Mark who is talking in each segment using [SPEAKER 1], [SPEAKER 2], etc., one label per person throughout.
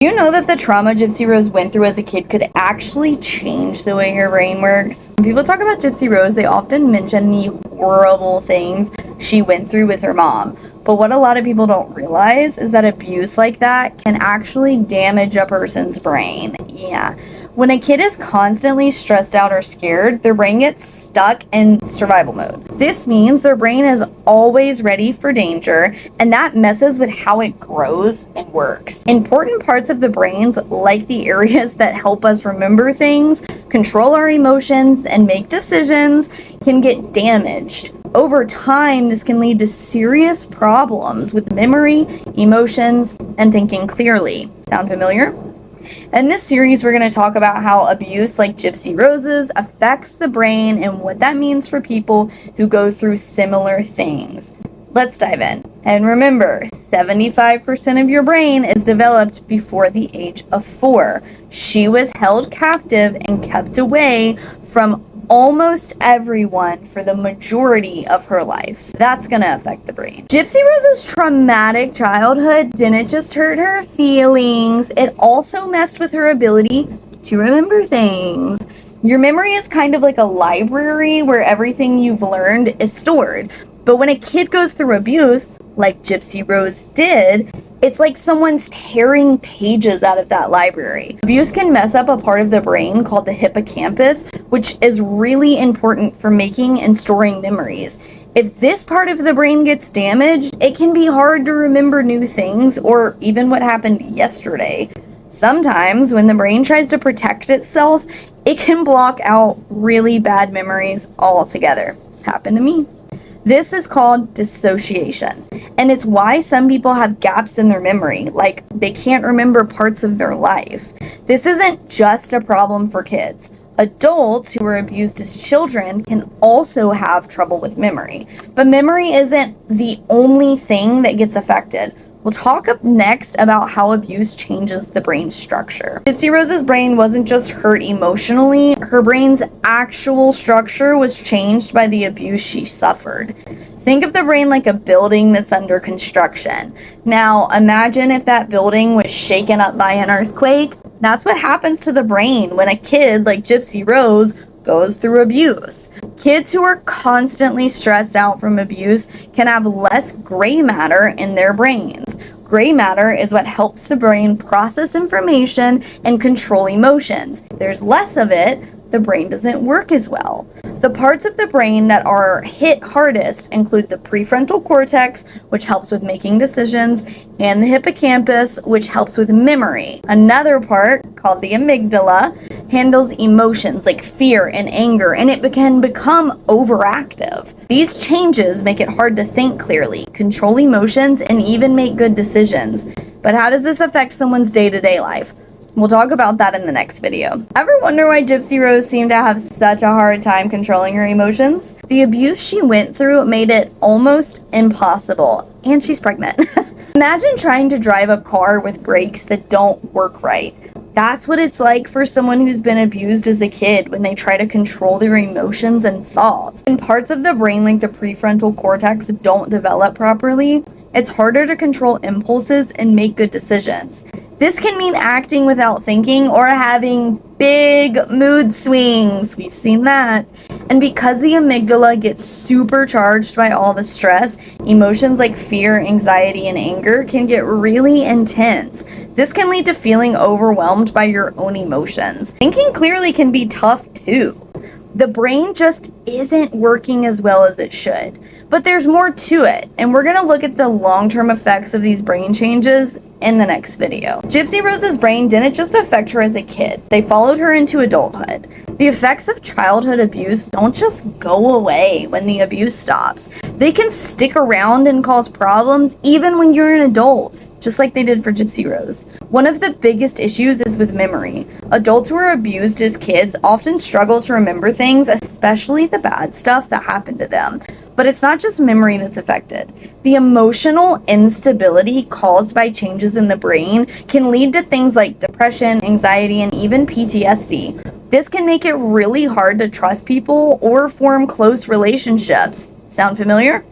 [SPEAKER 1] Do you know that the trauma Gypsy Rose went through as a kid could actually change the way her brain works? When people talk about Gypsy Rose, they often mention the horrible things she went through with her mom. But what a lot of people don't realize is that abuse like that can actually damage a person's brain. Yeah. When a kid is constantly stressed out or scared, their brain gets stuck in survival mode. This means their brain is always ready for danger, and that messes with how it grows and works. Important parts of the brains, like the areas that help us remember things, control our emotions, and make decisions, can get damaged. Over time, this can lead to serious problems with memory, emotions, and thinking clearly. Sound familiar? In this series, we're going to talk about how abuse like Gypsy Rose's affects the brain and what that means for people who go through similar things. Let's dive in. And remember, 75% of your brain is developed before the age of 4. She was held captive and kept away from almost everyone for the majority of her life. That's gonna affect the brain. Gypsy Rose's traumatic childhood didn't just hurt her feelings, it also messed with her ability to remember things. Your memory is kind of like a library where everything you've learned is stored. But when a kid goes through abuse, like Gypsy Rose did, it's like someone's tearing pages out of that library. Abuse can mess up a part of the brain called the hippocampus, which is really important for making and storing memories. If this part of the brain gets damaged, it can be hard to remember new things or even what happened yesterday. Sometimes when the brain tries to protect itself, it can block out really bad memories altogether. This happened to me. This is called dissociation, and it's why some people have gaps in their memory, like they can't remember parts of their life. This isn't just a problem for kids. Adults who were abused as children can also have trouble with memory, but memory isn't the only thing that gets affected. We'll talk up next about how abuse changes the brain structure. Gypsy Rose's brain wasn't just hurt emotionally, her brain's actual structure was changed by the abuse she suffered. Think of the brain like a building that's under construction. Now, imagine if that building was shaken up by an earthquake. That's what happens to the brain when a kid like Gypsy Rose goes through abuse. Kids who are constantly stressed out from abuse can have less gray matter in their brains. Gray matter is what helps the brain process information and control emotions. If there's less of it, the brain doesn't work as well. The parts of the brain that are hit hardest include the prefrontal cortex, which helps with making decisions, and the hippocampus, which helps with memory. Another part, called the amygdala, handles emotions like fear and anger, and it can become overactive. These changes make it hard to think clearly, control emotions, and even make good decisions. But how does this affect someone's day-to-day life? We'll talk about that in the next video. Ever wonder why Gypsy Rose seemed to have such a hard time controlling her emotions? The abuse she went through made it almost impossible, and she's pregnant. Imagine trying to drive a car with brakes that don't work right. That's what it's like for someone who's been abused as a kid when they try to control their emotions and thoughts. When parts of the brain like the prefrontal cortex don't develop properly, it's harder to control impulses and make good decisions. This can mean acting without thinking or having big mood swings. We've seen that. And because the amygdala gets supercharged by all the stress, emotions like fear, anxiety, and anger can get really intense. This can lead to feeling overwhelmed by your own emotions. Thinking clearly can be tough too. The brain just isn't working as well as it should. But there's more to it, and we're gonna look at the long-term effects of these brain changes in the next video. Gypsy Rose's brain didn't just affect her as a kid, they followed her into adulthood. The effects of childhood abuse don't just go away when the abuse stops. They can stick around and cause problems even when you're an adult, just like they did for Gypsy Rose. One of the biggest issues is with memory. Adults who are abused as kids often struggle to remember things, especially the bad stuff that happened to them. But it's not just memory that's affected. The emotional instability caused by changes in the brain can lead to things like depression, anxiety, and even PTSD. This can make it really hard to trust people or form close relationships, Sound familiar?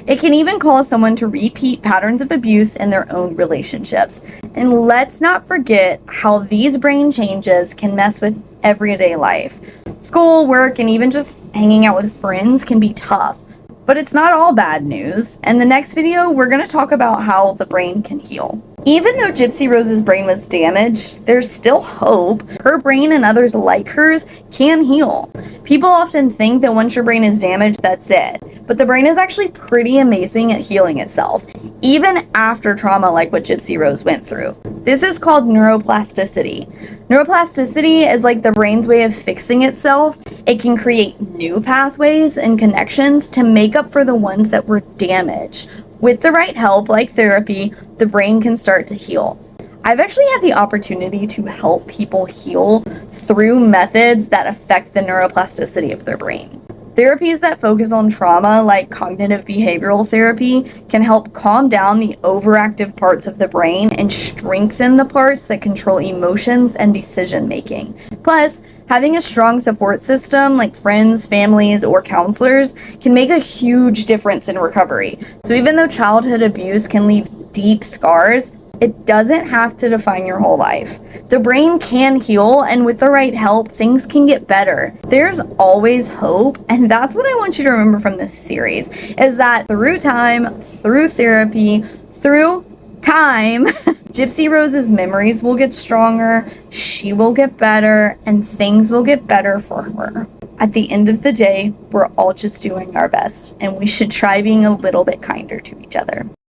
[SPEAKER 1] It can even cause someone to repeat patterns of abuse in their own relationships. And let's not forget how these brain changes can mess with everyday life. School, work, and even just hanging out with friends can be tough. But it's not all bad news. In the next video, we're going to talk about how the brain can heal. Even though Gypsy Rose's brain was damaged, there's still hope. Her brain and others like hers can heal. People often think that once your brain is damaged, that's it. But the brain is actually pretty amazing at healing itself, even after trauma like what Gypsy Rose went through. This is called neuroplasticity. Neuroplasticity is like the brain's way of fixing itself. It can create new pathways and connections to make up for the ones that were damaged. With the right help, like therapy, the brain can start to heal. I've actually had the opportunity to help people heal through methods that affect the neuroplasticity of their brain. Therapies that focus on trauma, like cognitive behavioral therapy, can help calm down the overactive parts of the brain and strengthen the parts that control emotions and decision making. Plus, having a strong support system like friends, families, or counselors can make a huge difference in recovery. So even though childhood abuse can leave deep scars, it doesn't have to define your whole life. The brain can heal, and with the right help, things can get better. There's always hope, and that's what I want you to remember from this series, is that through time, through therapy, through time, Gypsy Rose's memories will get stronger, she will get better, and things will get better for her. At the end of the day, we're all just doing our best, and we should try being a little bit kinder to each other.